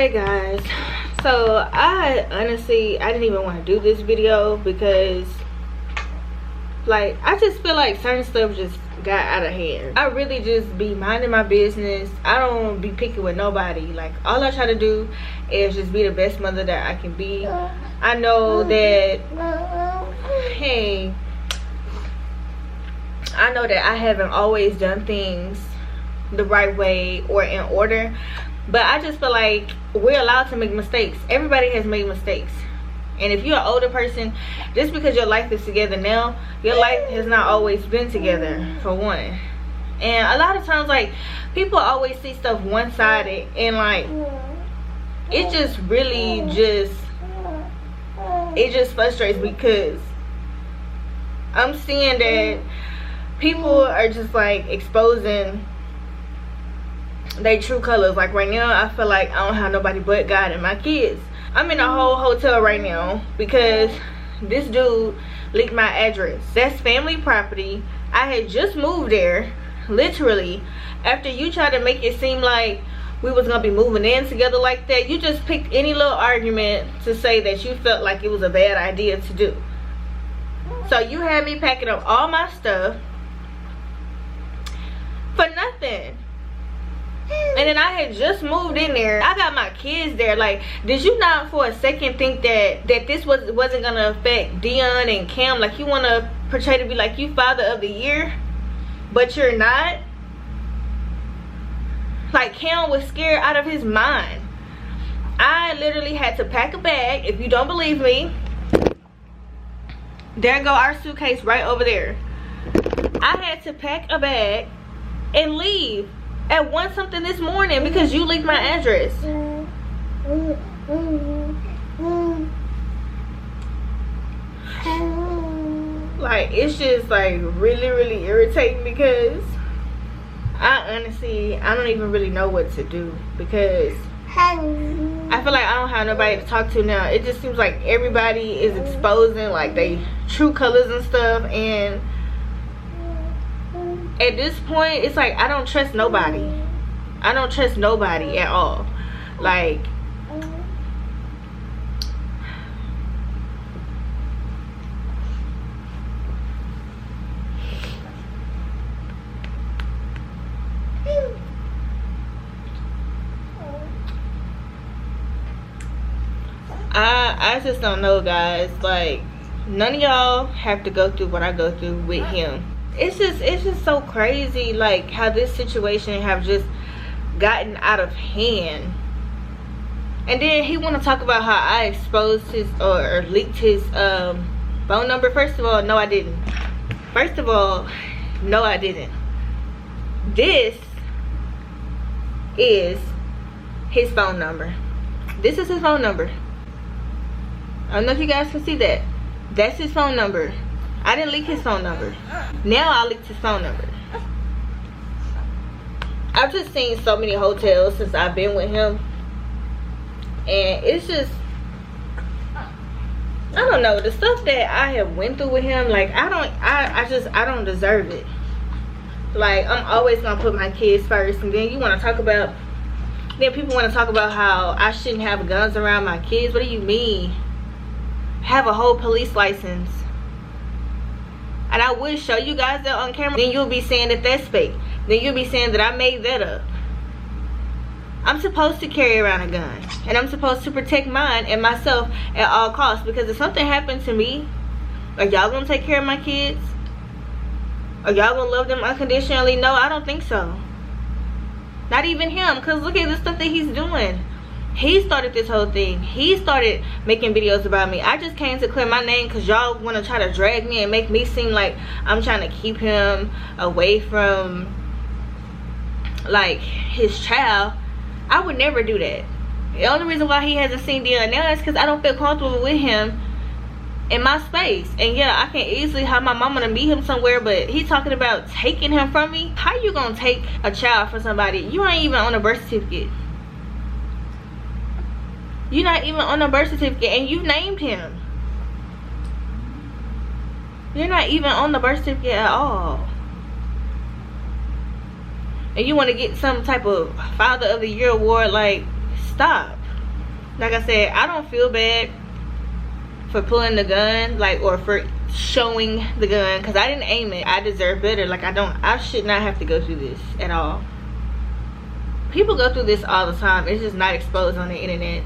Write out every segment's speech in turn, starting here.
Hey guys, so I didn't even want to do this video because like I just feel like certain stuff just got out of hand. I really just be minding my business. I don't be picky with nobody. Like all I try to do is just be the best mother that I can be. I know that I know that I haven't always done things the right way or in order, but I just feel like we're allowed to make mistakes. Everybody has made mistakes, and if you're an older person, just because your life is together now, your life has not always been together, for one. And a lot of times, like, people always see stuff one-sided, and like it just really just frustrates me because I'm seeing that people are just like exposing they true colors. Like right now I feel like I don't have nobody but God and my kids. I'm in a whole hotel right now because this dude leaked my address. That's family property. I had just moved there, literally. After you try to make it seem like we was gonna be moving in together like that, you just picked any little argument to say that you felt like it was a bad idea to do. So you had me packing up all my stuff for nothing. And then I had just moved in there. I got my kids there. Like, did you not for a second think that this wasn't gonna affect Dion and Cam? Like, you want to portray to be like you father of the year, but you're not? Like, Cam was scared out of his mind. I literally had to pack a bag. If you don't believe me, there go our suitcase right over there. I had to pack a bag and leave at 1 something this morning because you leaked my address. Like, it's just like really irritating because I honestly, I don't even really know what to do because I feel like I don't have nobody to talk to now. It just seems like everybody is exposing like they true colors and stuff, and at this point it's like I don't trust nobody. I don't trust nobody at all. Like, I just don't know, guys. Like, none of y'all have to go through what I go through with him. It's just so crazy, like how this situation have just gotten out of hand. And then he want to talk about how I exposed his or leaked his phone number. First of all, no I didn't. First of all, no I didn't. This is his phone number. This is his phone number. I don't know if you guys can see that. That's his phone number. I didn't leak his phone number. Now I leaked his phone number. I've just seen so many hotels since I've been with him, and it's just, I don't know, the stuff that I have went through with him. Like, I don't deserve it. Like, I'm always gonna put my kids first, and then you want to talk about, then people want to talk about how I shouldn't have guns around my kids. What do you mean? Have a whole police license. And I would show you guys that on camera. Then you'll be saying that that's fake. Then you'll be saying that I made that up. I'm supposed to carry around a gun. And I'm supposed to protect mine and myself at all costs. Because if something happened to me, are y'all going to take care of my kids? Are y'all going to love them unconditionally? No, I don't think so. Not even him. Because look at the stuff that he's doing. He started this whole thing. He started making videos about me. I just came to clear my name because y'all want to try to drag me and make me seem like I'm trying to keep him away from like his child. I would never do that. The only reason why he hasn't seen Dion now is because I don't feel comfortable with him in my space. And yeah, I can easily have my mama to meet him somewhere, but he's talking about taking him from me. How you gonna take a child from somebody? You ain't even on a birth certificate. You're not even on a birth certificate, and you named him. You're not even on the birth certificate at all. And you want to get some type of Father of the Year award? Like, stop. like I said, I don't feel bad for pulling the gun, like, or for showing the gun, because I didn't aim it. I deserve better. Like, I should not have to go through this at all. People go through this all the time. It's just not exposed on the internet.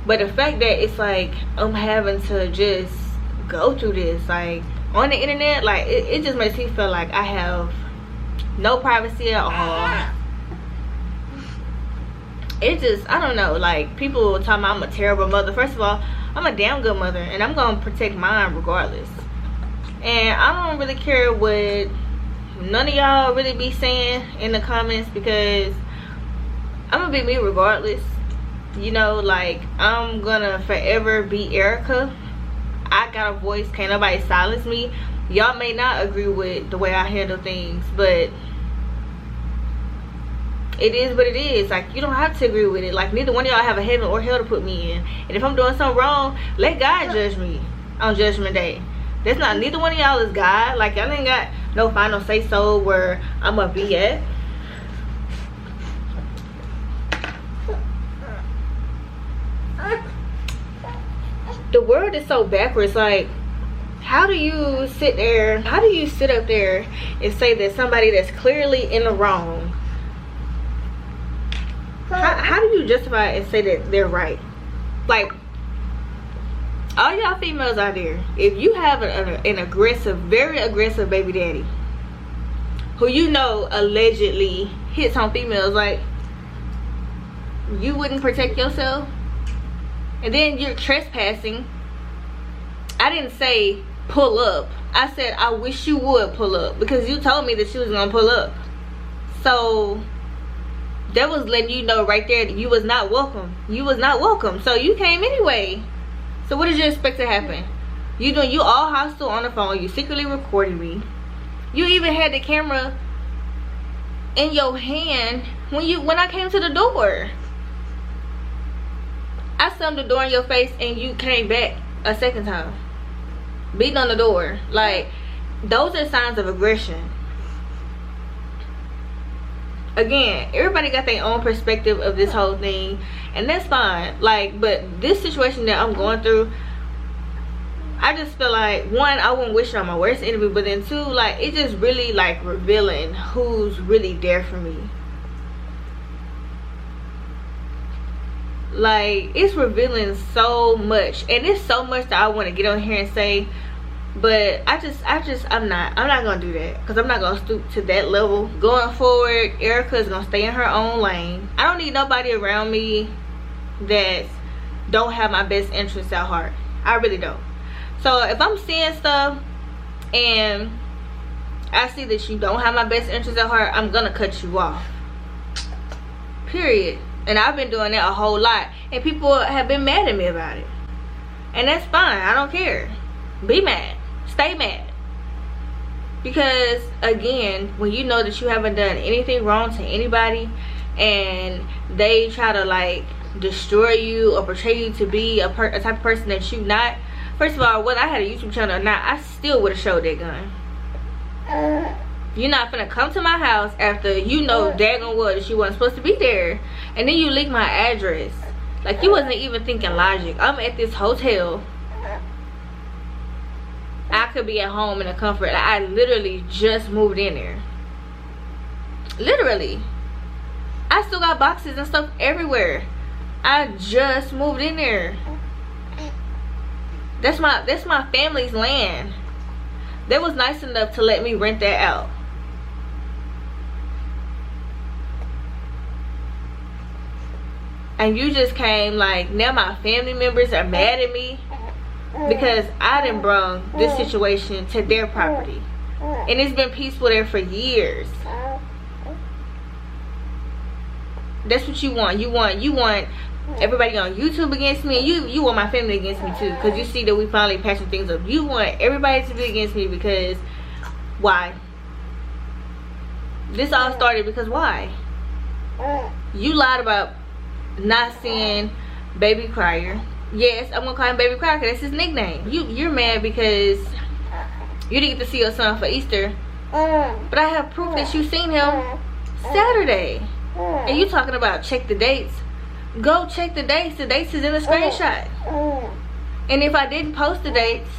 But the fact that it's like I'm having to just go through this, like, on the internet, like, it just makes me feel like I have no privacy at all. It just, I don't know, like, people tell me I'm a terrible mother. First of all, I'm a damn good mother, and I'm gonna protect mine regardless. And I don't really care what none of y'all really be saying in the comments, because I'm gonna be me regardless. You know, like, I'm gonna forever be Erica. I got a voice, can't nobody silence me. Y'all may not agree with the way I handle things, but it is what it is. Like, you don't have to agree with it. Like, neither one of y'all have a heaven or hell to put me in. And if I'm doing something wrong, let God judge me on Judgment Day. That's not, neither one of y'all is God. Like, y'all ain't got no final say so where I'm gonna be at. The world is so backwards. Like, how do you sit up there and say that somebody that's clearly in the wrong, how do you justify it and say that they're right? Like, all y'all females out there, if you have an aggressive, very aggressive baby daddy who you know allegedly hits on females, like, you wouldn't protect yourself? And then you're trespassing. I didn't say pull up. I said I wish you would pull up, because you told me that you was gonna pull up. So that was letting you know right there that you was not welcome. You was not welcome. So you came anyway. So what did you expect to happen? You all hostile on the phone. You secretly recorded me. You even had the camera in your hand when I came to the door. I slammed the door in your face and you came back a second time, beating on the door. Like, those are signs of aggression. Again, everybody got their own perspective of this whole thing, and that's fine. Like, but this situation that I'm going through, I just feel like, one, I wouldn't wish it on my worst enemy, but then two, like, it's just really like revealing who's really there for me. Like, it's revealing so much, and it's so much that I want to get on here and say, but I'm not gonna do that, because I'm not gonna stoop to that level. Going forward, Erica is gonna stay in her own lane. I don't need nobody around me that don't have my best interests at heart. I really don't. So if I'm seeing stuff and I see that you don't have my best interests at heart, I'm gonna cut you off, period. And I've been doing that a whole lot, and people have been mad at me about it, and that's fine. I don't care. Be mad, stay mad, because again, when you know that you haven't done anything wrong to anybody and they try to like destroy you or portray you to be a type of person that you not, first of all, whether I had a YouTube channel or not, I still would have showed that gun. You're not finna come to my house after you know daggone well that you wasn't supposed to be there, and then you leak my address. Like, you wasn't even thinking logic. I'm at this hotel. I could be at home in the comfort. I literally just moved in there. Literally. I still got boxes and stuff everywhere. I just moved in there. That's my family's land. They was nice enough to let me rent that out. And you just came like, now my family members are mad at me because I done brung this situation to their property, and it's been peaceful there for years. That's what you want. You want everybody on YouTube against me, and you want my family against me too, because you see that we finally patching things up. You want everybody to be against me because why? This all started because why? You lied about not seeing Baby Crier. Yes, I'm gonna call him Baby Crier because that's his nickname. You're mad because you didn't get to see your son for Easter, but I have proof that you seen him Saturday, and you talking about check the dates. go check the dates. The dates is in the screenshot. And if I didn't post the dates,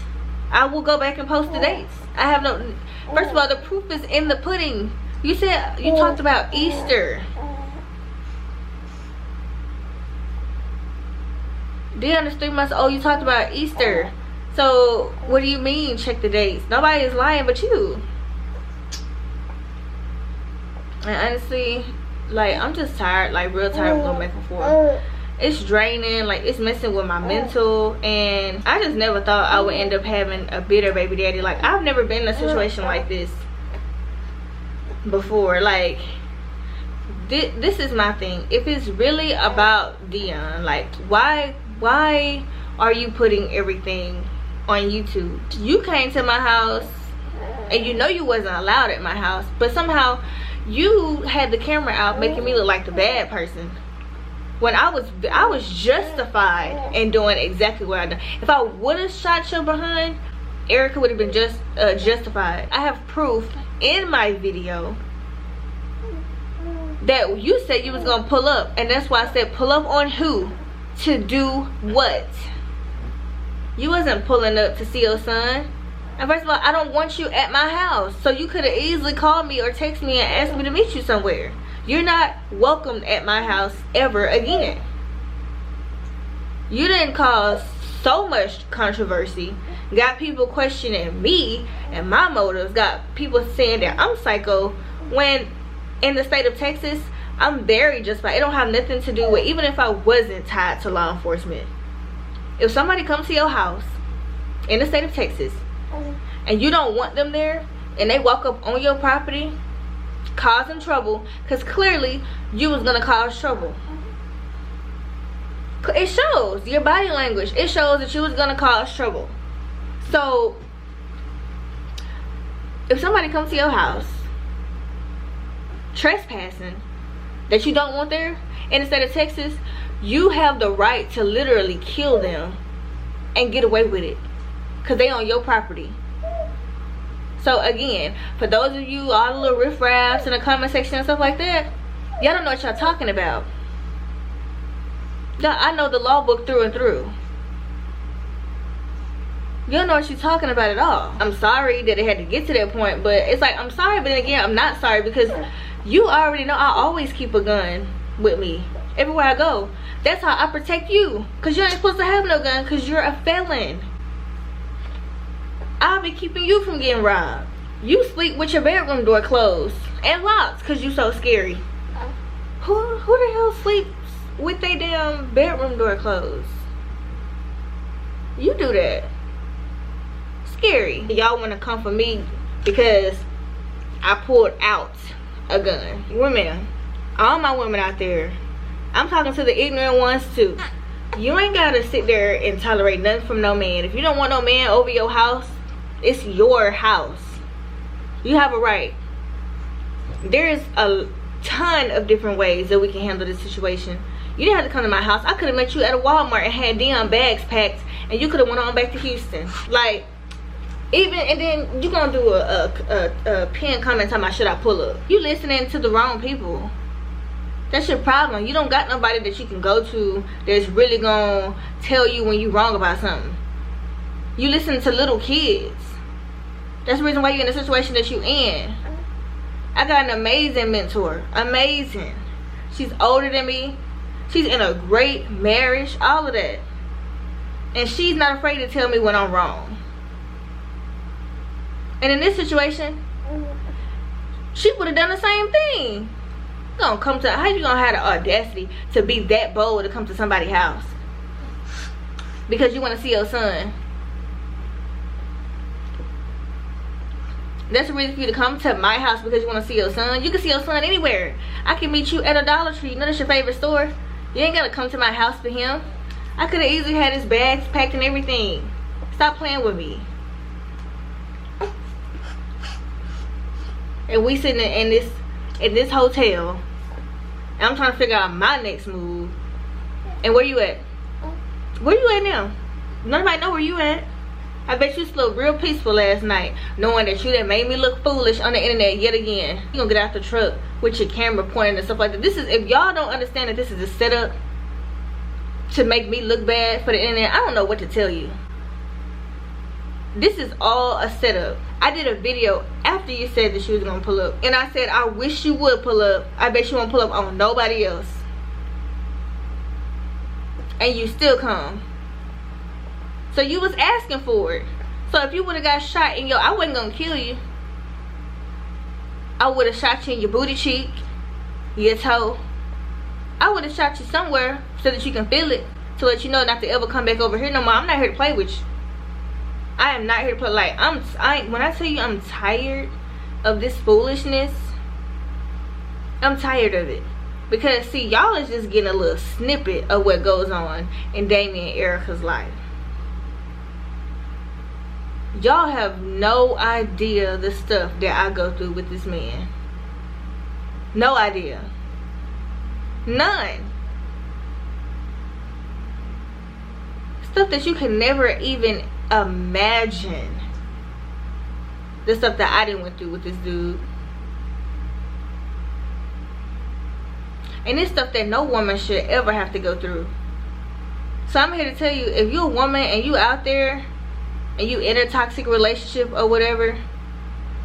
I will go back and post the dates. I have no, first of all, the proof is in the pudding. You said, you talked about Easter. Dion is 3 months old. You talked about Easter. So what do you mean check the dates? Nobody is lying but you. And honestly, like, I'm just tired, like real tired of going back and forth. It's draining, like it's messing with my mental, and I just never thought I would end up having a bitter baby daddy. Like, I've never been in a situation like this before. Like, this is my thing. If it's really about Dion, like, why are you putting everything on YouTube? You came to my house and you know you wasn't allowed at my house, but somehow you had the camera out making me look like the bad person, when I was justified in doing exactly what I done. If I would have shot your behind, Erica would have been justified. I have proof in my video that you said you was gonna pull up, and that's why I said pull up on who? To do what? You wasn't pulling up to see your son. And first of all, I don't want you at my house, so you could have easily called me or text me and asked me to meet you somewhere. You're not welcomed at my house ever again. You didn't cause so much controversy, got people questioning me and my motives, got people saying that I'm psycho, when in the state of Texas, I'm very justified. It don't have nothing to do with, even if I wasn't tied to law enforcement. If somebody comes to your house in the state of Texas and you don't want them there, and they walk up on your property causing trouble, because clearly you was gonna cause trouble. It shows your body language. It shows that you was gonna cause trouble. So if somebody comes to your house trespassing that you don't want there in the state of Texas, you have the right to literally kill them and get away with it, because they on your property. So again, for those of you, all the little riffraffs in the comment section and stuff like that, y'all don't know what y'all talking about. I know the law book through and through. You don't know what you're talking about at all. I'm sorry that it had to get to that point, but it's like, I'm sorry, but then again, I'm not sorry, because you already know I always keep a gun with me everywhere I go. That's how I protect you, because you ain't supposed to have no gun, because you're a felon. I'll be keeping you from getting robbed. You sleep with your bedroom door closed and locked because you so scary. Who the hell sleeps with their damn bedroom door closed? You do that. Scary. Y'all want to come for me because I pulled out a gun. Women, all my women out there, I'm talking to the ignorant ones too. You ain't gotta sit there and tolerate nothing from no man. If you don't want no man over your house, it's your house. You have a right. There's a ton of different ways that we can handle this situation. You didn't have to come to my house. I could have met you at a Walmart and had Dion bags packed, and you could have went on back to Houston. Like, even, and then you gonna do a pinned comment talking about should I pull up. You listening to the wrong people. That's your problem. You don't got nobody that you can go to that's really gonna tell you when you wrong about something. You listen to little kids. That's the reason why you're in the situation that you in. I got an amazing mentor. Amazing. She's older than me. She's in a great marriage. All of that. And she's not afraid to tell me when I'm wrong. And in this situation, she would have done the same thing. You gonna come to, how you gonna have the audacity to be that bold to come to somebody's house because you want to see your son? That's the reason for you to come to my house, because you want to see your son. You can see your son anywhere. I can meet you at a Dollar Tree. You know that's your favorite store. You ain't gotta come to my house for him. I could have easily had his bags packed and everything. Stop playing with me. And we sitting in this hotel, and I'm trying to figure out my next move. And where you at? Where you at now? Nobody know where you at. I bet you slept real peaceful last night, knowing that you done made me look foolish on the internet yet again. You gonna get out the truck with your camera pointing and stuff like that. This is, if y'all don't understand that this is a setup, to make me look bad for the internet. I don't know what to tell you. This is all a setup. I did a video after you said that she was gonna pull up, and I said I wish you would pull up. I bet you won't pull up on nobody else, and you still come. So you was asking for it. So if you would have got shot in your, I wasn't gonna kill you. I would have shot you in your booty cheek, your toe. I would have shot you somewhere so that you can feel it, to let you know not to ever come back over here no more. I'm not here to play with you. I am not here to play. Like, when I tell you I'm tired of this foolishness, I'm tired of it. Because see, y'all is just getting a little snippet of what goes on in Damien and Erica's life. Y'all have no idea the stuff that I go through with this man. No idea. None. Stuff that you can never even imagine. The stuff that I didn't went through with this dude. And it's stuff that no woman should ever have to go through. So I'm here to tell you, if you're a woman and you out there and you in a toxic relationship or whatever,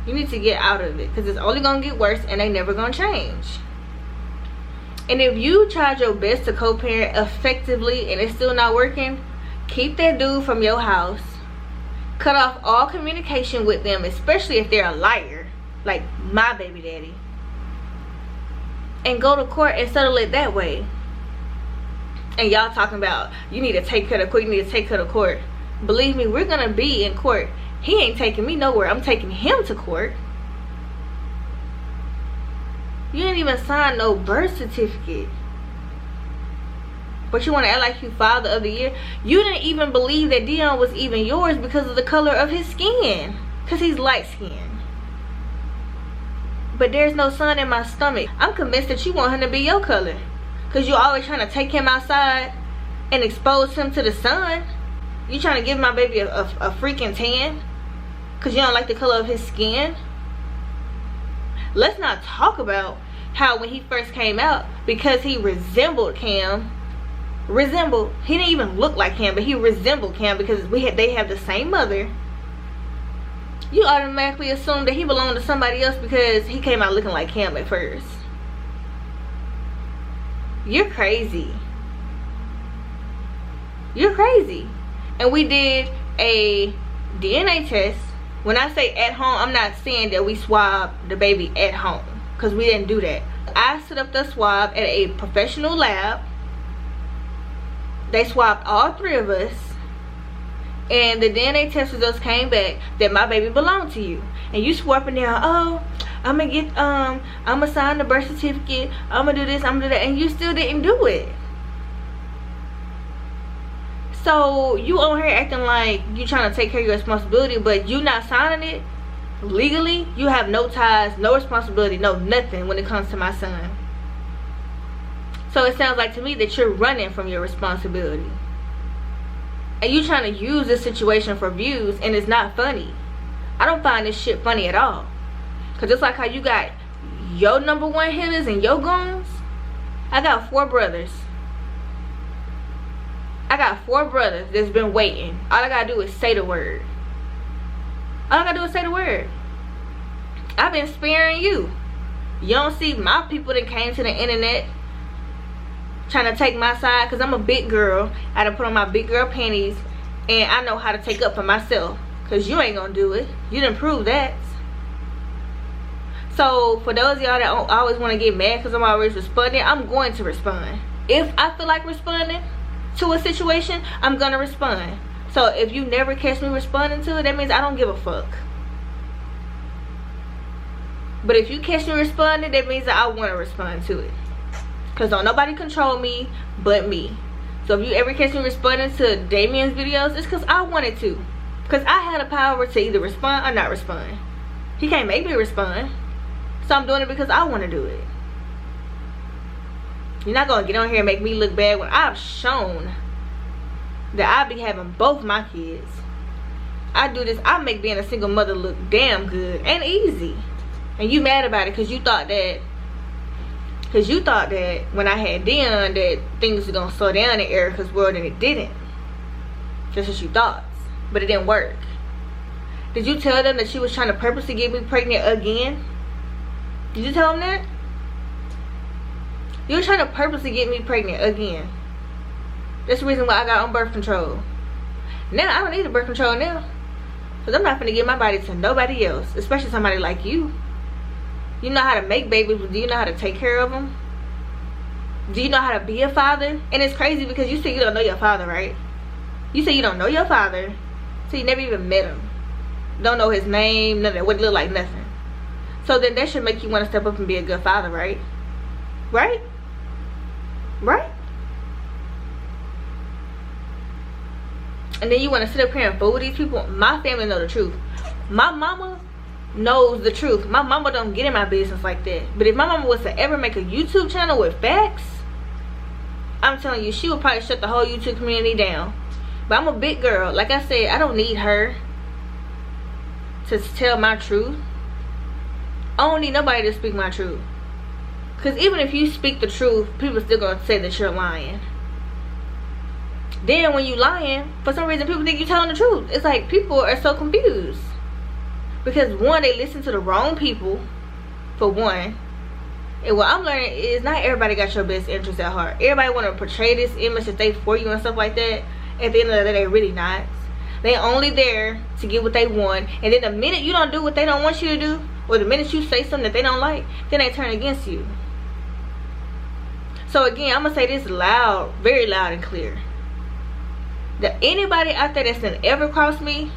you need to get out of it, because it's only gonna get worse and they never gonna change. And if you tried your best to co-parent effectively and it's still not working, keep that dude from your house. Cut off all communication with them, especially if they're a liar, like my baby daddy, and go to court and settle it that way. And y'all talking about you need to take her to court, you need to take her to court. Believe me, we're gonna be in court. He ain't taking me nowhere. I'm taking him to court. You didn't even sign no birth certificate, but you want to act like you father of the year. You didn't even believe that Dion was even yours because of the color of his skin, because he's light skinned. But there's no sun in my stomach. I'm convinced that you want him to be your color, because you're always trying to take him outside and expose him to the sun. You trying to give my baby a freaking tan because you don't like the color of his skin. Let's not talk about how when he first came out, because he resembled Cam, he didn't even look like Cam, but he resembled Cam because they have the same mother. You automatically assume that he belonged to somebody else because he came out looking like Cam at first. You're crazy. You're crazy. And we did a DNA test. When I say at home, I'm not saying that we swabbed the baby at home, because we didn't do that. I set up the swab at a professional lab. They swabbed all three of us, and the DNA test results came back that my baby belonged to you. And you swore up and down, oh, I'm gonna sign the birth certificate, I'm gonna do this, I'm gonna do that, and you still didn't do it. So you on here acting like you trying to take care of your responsibility, but you not signing it legally. You have no ties, no responsibility, no nothing when it comes to my son. So it sounds like to me that you're running from your responsibility, and you trying to use this situation for views, and it's not funny. I don't find this shit funny at all. Because just like how you got your #1 hitters and your goons, I got 4 brothers. I got 4 brothers that's been waiting. All I gotta do is say the word. All I gotta do is say the word. I've been sparing you. You don't see my people that came to the internet trying to take my side, because I'm a big girl. I done put on my big girl panties, and I know how to take up for myself, because you ain't gonna do it. You didn't prove that. So for those of y'all that always want to get mad because I'm always responding, I'm going to respond. If I feel like responding to a situation, I'm gonna respond. So if you never catch me responding to it, that means I don't give a fuck. But if you catch me responding, that means that I want to respond to it, because don't nobody control me but me. So if you ever catch me responding to Damien's videos, it's because I wanted to, because I had the power to either respond or not respond. He can't make me respond, so I'm doing it because I want to do it. You're not gonna get on here and make me look bad when I've shown that I be having both my kids. I do this, I make being a single mother look damn good and easy. And you mad about it because you thought that Because you thought that when I had Dion that things were going to slow down in Erica's world, and it didn't. That's what you thought. But it didn't work. Did you tell them that she was trying to purposely get me pregnant again? Did you tell them that? You were trying to purposely get me pregnant again. That's the reason why I got on birth control. Now, I don't need the birth control now. Because I'm not going to give my body to nobody else. Especially somebody like you. You know how to make babies, but do you know how to take care of them? Do you know how to be a father? And it's crazy because you say you don't know your father, right? You say you don't know your father, so you never even met him. Don't know his name, nothing, what it look like, nothing. So then that should make you want to step up and be a good father, right? Right? Right? And then you want to sit up here and fool these people. My family know the truth. My mama knows the truth. My mama don't get in my business like that. But if my mama was to ever make a YouTube channel with facts, I'm telling you, she would probably shut the whole YouTube community down. But I'm a big girl. Like I said, I don't need her to tell my truth. I don't need nobody to speak my truth. Because even if you speak the truth, people still gonna say that you're lying. Then when you lying, for some reason people think you're telling the truth. It's like people are so confused. Because one, they listen to the wrong people, for one. And what I'm learning is not everybody got your best interest at heart. Everybody want to portray this image that they for you and stuff like that. At the end of the day, they really not. They only there to get what they want. And then the minute you don't do what they don't want you to do, or the minute you say something that they don't like, then they turn against you. So again, I'm going to say this loud, very loud and clear. That anybody out there that's done ever crossed me,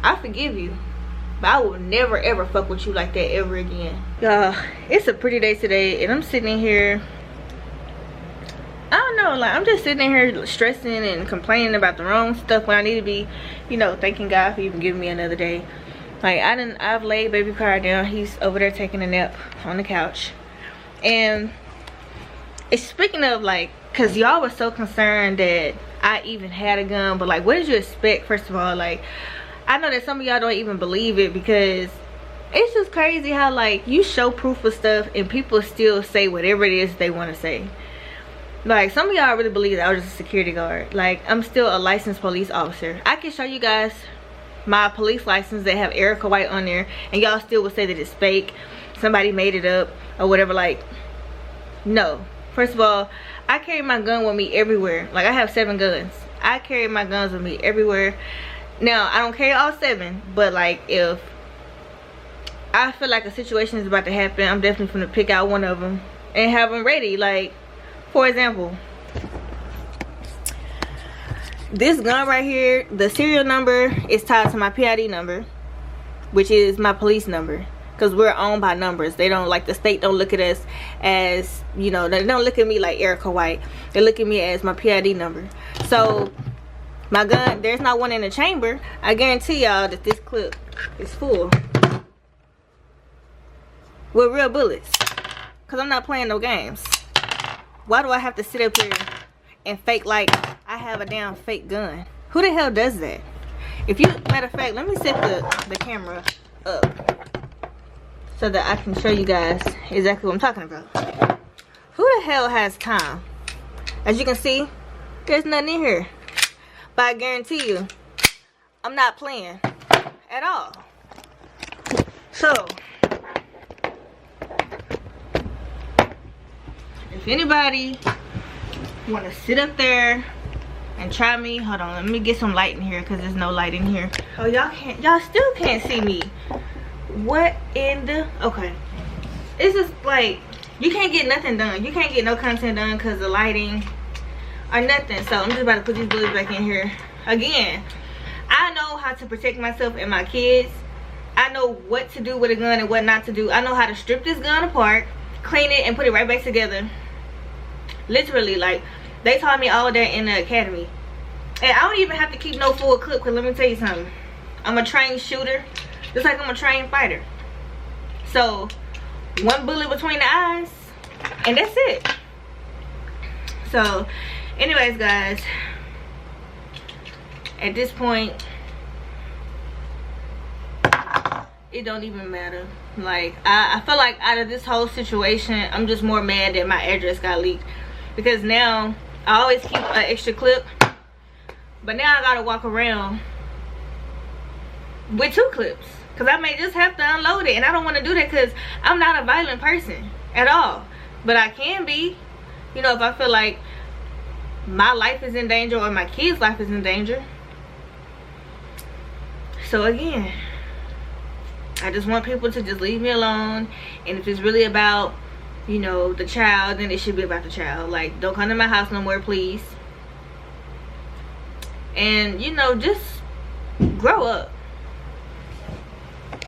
I forgive you, but I will never ever fuck with you like that ever again. Y'all, it's a pretty day today, and I'm sitting in here, I don't know, like I'm just sitting in here stressing and complaining about the wrong stuff when I need to be, you know, thanking God for even giving me another day. Like I've laid baby Car down. He's over there taking a nap on the couch. And it's speaking of like, cause y'all was so concerned that I even had a gun, but like what did you expect? First of all, like I know that some of y'all don't even believe it, because it's just crazy how like you show proof of stuff and people still say whatever it is they want to say. Like some of y'all really believe that I was just a security guard. Like I'm still a licensed police officer. I can show you guys my police license that have Erica White on there, and y'all still would say that it's fake, somebody made it up or whatever. Like no. First of all, I carry my gun with me everywhere. Like I have 7 guns. I carry my guns with me everywhere. Now I don't carry all 7, but like if I feel like a situation is about to happen, I'm definitely gonna pick out one of them and have them ready. Like for example, this gun right here, the serial number is tied to my PID number, which is my police number. Because we're owned by numbers. They don't, like the state don't look at us as, you know, they don't look at me like Erica White. They look at me as my PID number. So my gun, there's not one in the chamber. I guarantee y'all that this clip is full with real bullets. Because I'm not playing no games. Why do I have to sit up here and fake like I have a damn fake gun? Who the hell does that? If you, matter of fact, let me set the camera up so that I can show you guys exactly what I'm talking about. Who the hell has time? As you can see, there's nothing in here. But I guarantee you, I'm not playing at all. So, if anybody want to sit up there and try me, hold on, let me get some light in here because there's no light in here. Oh, y'all still can't see me. What in the, okay, it's just like you can't get nothing done. You can't get no content done because the lighting or nothing. So I'm just about to put these bullets back in here again. I know how to protect myself and my kids. I know what to do with a gun and what not to do. I know how to strip this gun apart, clean it, and put it right back together. Literally, like they taught me all that in the academy. And I don't even have to keep no full clip, because let me tell you something, I'm a trained shooter just like I'm a trained fighter. So 1 bullet between the eyes and that's it. So anyways guys, at this point it don't even matter. Like, I feel like out of this whole situation, I'm just more mad that my address got leaked, because now I always keep an extra clip, but now I gotta walk around with 2 clips, because I may just have to unload it, and I don't want to do that because I'm not a violent person at all. But I can be, you know, if I feel like my life is in danger or my kids' life is in danger. So again, I just want people to just leave me alone. And if it's really about, you know, the child, then it should be about the child. Like, don't come to my house no more, please. And, you know, just grow up.